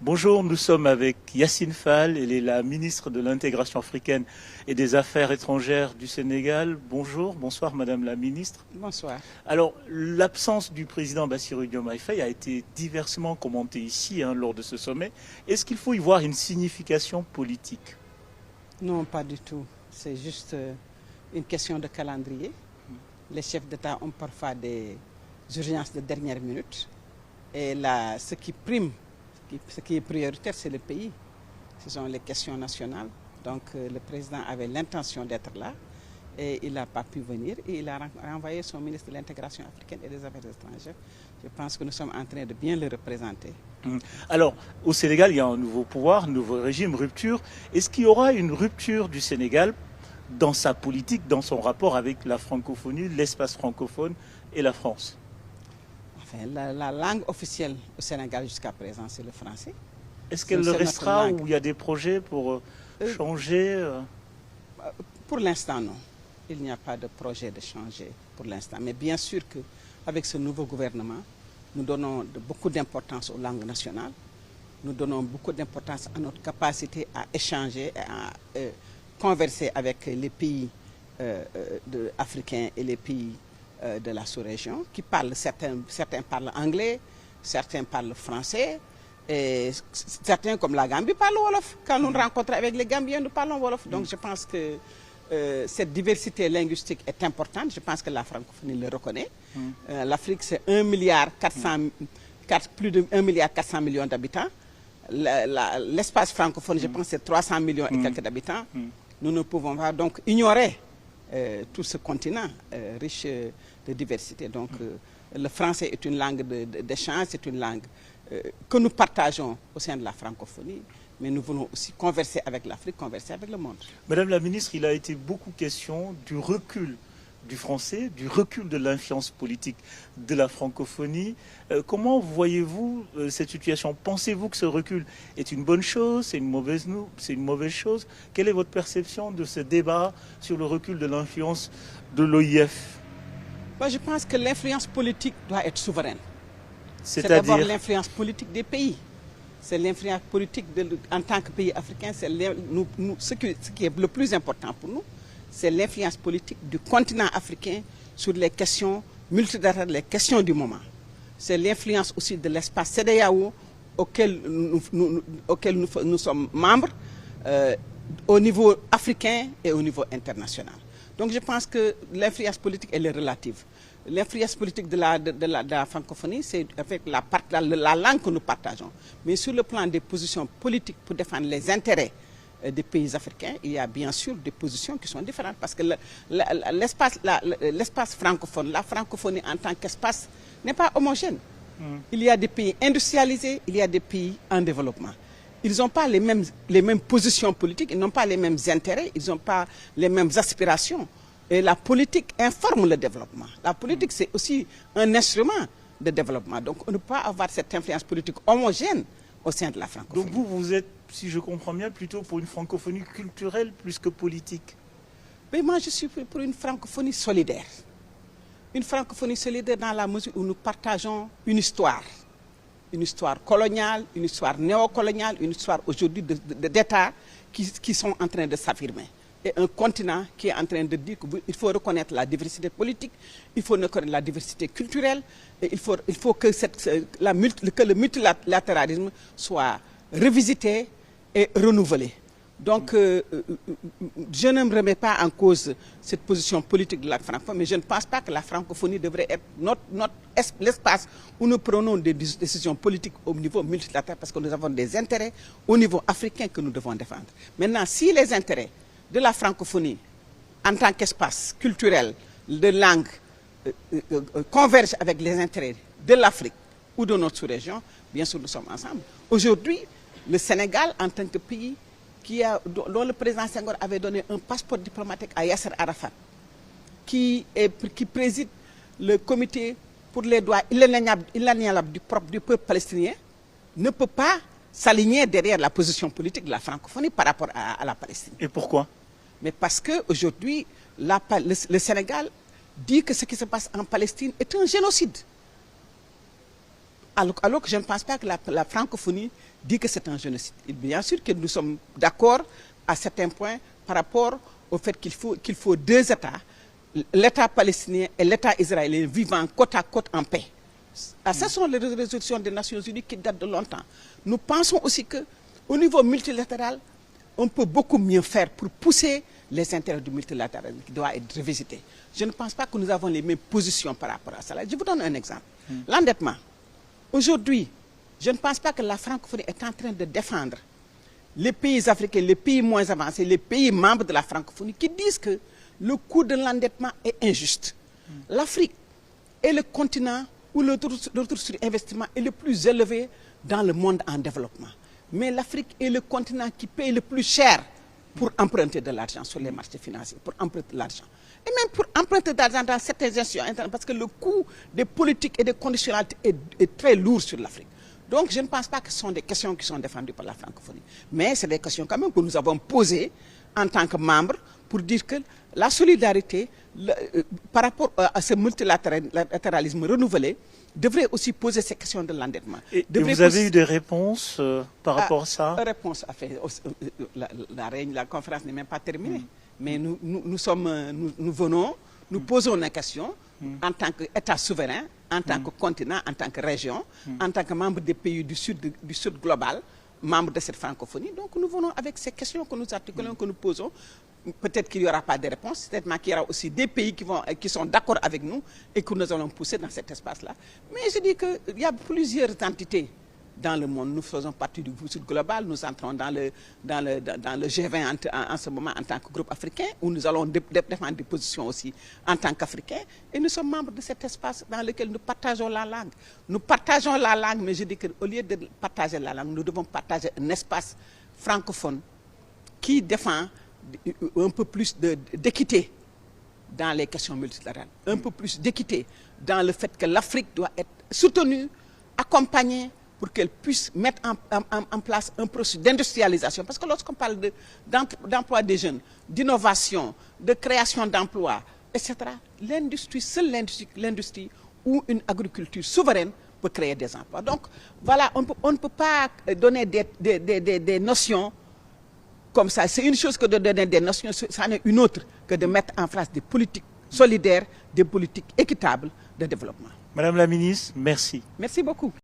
Bonjour, nous sommes avec Yacine Fall, elle est la ministre de l'Intégration africaine et des Affaires étrangères du Sénégal. Bonjour, bonsoir Madame la ministre. Bonsoir. Alors, l'absence du président Bassirou Diomaye Faye a été diversement commentée ici lors de ce sommet. Est-ce qu'il faut y voir une signification politique? Non, pas du tout. C'est juste une question de calendrier. Les chefs d'État ont parfois des urgences de dernière minute. Et là, ce qui prime, ce qui est prioritaire, c'est le pays. Ce sont les questions nationales. Donc le président avait l'intention d'être là et il n'a pas pu venir. Et il a renvoyé son ministre de l'Intégration africaine et des Affaires étrangères. Je pense que nous sommes en train de bien le représenter. Alors, au Sénégal, il y a un nouveau pouvoir, un nouveau régime, rupture. Est-ce qu'il y aura une rupture du Sénégal dans sa politique, dans son rapport avec la francophonie, l'espace francophone et la France? Enfin, la langue officielle au Sénégal jusqu'à présent, c'est le français. Est-ce qu'elle le restera ou il y a des projets pour changer Pour l'instant, non. Il n'y a pas de projet de changer pour l'instant. Mais bien sûr qu'avec ce nouveau gouvernement, nous donnons beaucoup d'importance aux langues nationales. Nous donnons beaucoup d'importance à notre capacité à échanger, à converser avec les pays africains et les pays de la sous-région, qui parlent, certains parlent anglais, certains parlent français, et certains, comme la Gambie, parlent Wolof. Quand nous nous rencontrons avec les Gambiens, nous parlons Wolof. Donc je pense que cette diversité linguistique est importante. Je pense que la francophonie le reconnaît. L'Afrique, c'est plus de 1,4 milliard d'habitants. L'espace francophone, je pense, c'est 300 millions et quelques d'habitants. Nous ne pouvons pas donc ignorer tout ce continent riche de diversité. Donc le français est une langue d'échange, c'est une langue que nous partageons au sein de la francophonie, mais nous voulons aussi converser avec l'Afrique, converser avec le monde. Madame la ministre, il a été beaucoup question du recul du français, du recul de l'influence politique de la francophonie. Comment voyez-vous cette situation? Pensez-vous que ce recul est une bonne chose, c'est une mauvaise chose? Quelle est votre perception de ce débat sur le recul de l'influence de l'OIF? Moi, je pense que l'influence politique doit être souveraine. C'est C'est-à-dire d'abord l'influence politique des pays. C'est l'influence politique en tant que pays africain. Ce qui est le plus important pour nous, c'est l'influence politique du continent africain sur les questions multilatérales, les questions du moment. C'est l'influence aussi de l'espace CEDEAO auquel nous sommes membres au niveau africain et au niveau international. Donc je pense que l'influence politique, elle est relative. L'influence politique de la francophonie, c'est avec la langue que nous partageons. Mais sur le plan des positions politiques pour défendre les intérêts des pays africains, il y a bien sûr des positions qui sont différentes. Parce que l'espace francophone, la francophonie en tant qu'espace, n'est pas homogène. Il y a des pays industrialisés, il y a des pays en développement. Ils n'ont pas les mêmes positions politiques, ils n'ont pas les mêmes intérêts, ils n'ont pas les mêmes aspirations. Et la politique informe le développement. La politique, c'est aussi un instrument de développement. Donc on ne peut pas avoir cette influence politique homogène au sein de la francophonie. Donc vous êtes, si je comprends bien, plutôt pour une francophonie culturelle plus que politique? Mais moi, je suis pour une francophonie solidaire. Une francophonie solidaire dans la mesure où nous partageons une histoire coloniale, une histoire néocoloniale, une histoire aujourd'hui d'États qui sont en train de s'affirmer. Et un continent qui est en train de dire qu'il faut reconnaître la diversité politique, il faut reconnaître la diversité culturelle, et il faut que le multilatéralisme soit revisité et renouvelé. Donc, je ne me remets pas en cause cette position politique de la francophonie, mais je ne pense pas que la francophonie devrait être l'espace où nous prenons des décisions politiques au niveau multilatéral, parce que nous avons des intérêts au niveau africain que nous devons défendre. Maintenant, si les intérêts de la francophonie en tant qu'espace culturel, de langue, convergent avec les intérêts de l'Afrique ou de notre sous-région, bien sûr nous sommes ensemble. Aujourd'hui, le Sénégal en tant que pays dont le président Senghor avait donné un passeport diplomatique à Yasser Arafat, qui préside le comité pour les droits inaliénables du peuple palestinien, ne peut pas s'aligner derrière la position politique de la francophonie par rapport à la Palestine. Et pourquoi? Mais parce qu'aujourd'hui, le Sénégal dit que ce qui se passe en Palestine est un génocide. Alors que je ne pense pas que la francophonie dit que c'est un génocide. Et bien sûr que nous sommes d'accord à certains points par rapport au fait qu'il faut deux États, l'État palestinien et l'État israélien vivant côte à côte en paix. Ce sont les résolutions des Nations Unies qui datent de longtemps. Nous pensons aussi qu'au niveau multilatéral, on peut beaucoup mieux faire pour pousser les intérêts du multilatéralisme qui doit être revisité. Je ne pense pas que nous avons les mêmes positions par rapport à cela. Je vous donne un exemple. L'endettement. Aujourd'hui, je ne pense pas que la francophonie est en train de défendre les pays africains, les pays moins avancés, les pays membres de la francophonie qui disent que le coût de l'endettement est injuste. L'Afrique est le continent où le retour sur investissement est le plus élevé dans le monde en développement. Mais l'Afrique est le continent qui paye le plus cher pour emprunter de l'argent sur les marchés financiers, pour emprunter de l'argent. Et même pour emprunter de l'argent dans certaines institutions internationales, parce que le coût des politiques et des conditionnalités est très lourd sur l'Afrique. Donc je ne pense pas que ce sont des questions qui sont défendues par la francophonie. Mais c'est des questions quand même que nous avons posées en tant que membres pour dire que la solidarité, par rapport à ce multilatéralisme renouvelé, devrait aussi poser ces questions de l'endettement. Et vous avez eu des réponses par rapport à ça? Réponse, la conférence n'est même pas terminée. Mais nous venons, nous posons une question en tant qu'État souverain, en tant que continent, en tant que région, en tant que membre des pays du Sud global, membre de cette francophonie. Donc nous venons avec ces questions que nous articulons, que nous posons. Peut-être qu'il n'y aura pas de réponse, certainement qu'il y aura aussi des pays qui sont d'accord avec nous et que nous allons pousser dans cet espace-là. Mais je dis qu'il y a plusieurs entités dans le monde. Nous faisons partie du Sud global, nous entrons dans le G20 en ce moment en tant que groupe africain, où nous allons défendre des positions aussi en tant qu'Africains. Et nous sommes membres de cet espace dans lequel nous partageons la langue. Nous partageons la langue, mais je dis qu'au lieu de partager la langue, nous devons partager un espace francophone qui défend un peu plus d'équité dans les questions multilatérales, un peu plus d'équité dans le fait que l'Afrique doit être soutenue, accompagnée pour qu'elle puisse mettre en place un processus d'industrialisation. Parce que lorsqu'on parle d'emploi des jeunes, d'innovation, de création d'emplois, etc., l'industrie, seule l'industrie ou une agriculture souveraine peut créer des emplois. Donc voilà, on ne peut pas donner des notions comme ça. C'est une chose que de donner des notions, ça n'est une autre que de mettre en place des politiques solidaires, des politiques équitables de développement. Madame la ministre, merci. Merci beaucoup.